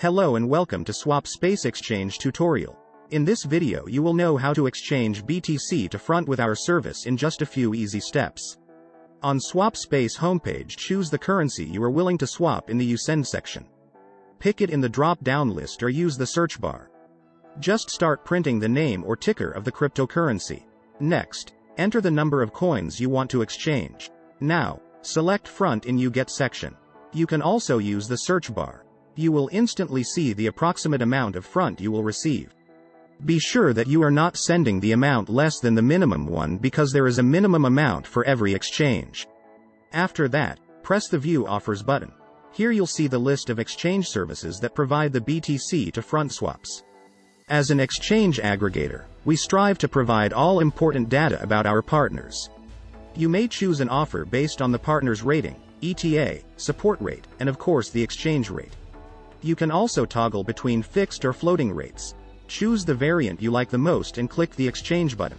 Hello and welcome to SwapSpace exchange tutorial. In this video you will know how to exchange BTC to front with our service in just a few easy steps. On SwapSpace homepage, choose the currency you are willing to swap in the You Send section. Pick it in the drop-down list or use the search bar. Just start printing the name or ticker of the cryptocurrency. Next, enter the number of coins you want to exchange. Now, select Front in You Get section. You can also use the search bar. You will instantly see the approximate amount of front you will receive. Be sure that you are not sending the amount less than the minimum one because there is a minimum amount for every exchange. After that, press the View Offers button. Here you'll see the list of exchange services that provide the BTC to front swaps. As an exchange aggregator, we strive to provide all important data about our partners. You may choose an offer based on the partner's rating, ETA, support rate, and of course the exchange rate. You can also toggle between fixed or floating rates. Choose the variant you like the most and click the exchange button.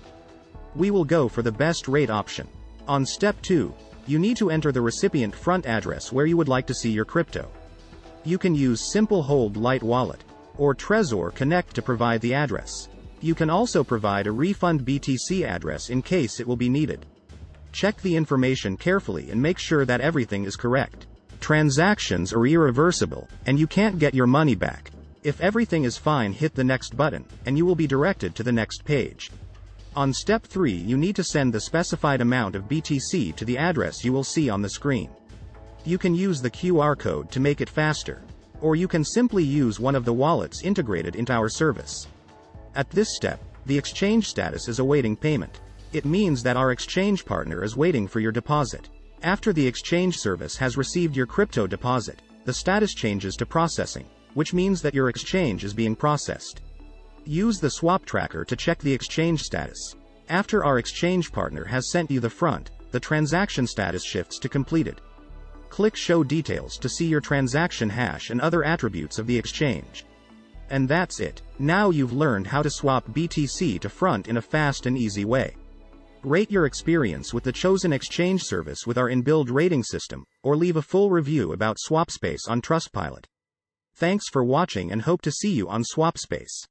We will go for the best rate option. On step 2, you need to enter the recipient front address where you would like to see your crypto. You can use Simple Hold Light Wallet or Trezor Connect to provide the address. You can also provide a refund BTC address in case it will be needed. Check the information carefully and make sure that everything is correct. Transactions are irreversible, and you can't get your money back. If everything is fine, hit the next button, and you will be directed to the next page. On step 3, you need to send the specified amount of BTC to the address you will see on the screen. You can use the QR code to make it faster, or you can simply use one of the wallets integrated into our service. At this step, the exchange status is awaiting payment. It means that our exchange partner is waiting for your deposit. After the exchange service has received your crypto deposit, the status changes to processing, which means that your exchange is being processed. Use the swap tracker to check the exchange status. After our exchange partner has sent you the front, the transaction status shifts to completed. Click Show Details to see your transaction hash and other attributes of the exchange. And that's it. Now you've learned how to swap BTC to front in a fast and easy way. Rate your experience with the chosen exchange service with our inbuilt rating system, or leave a full review about SwapSpace on Trustpilot. Thanks for watching and hope to see you on SwapSpace.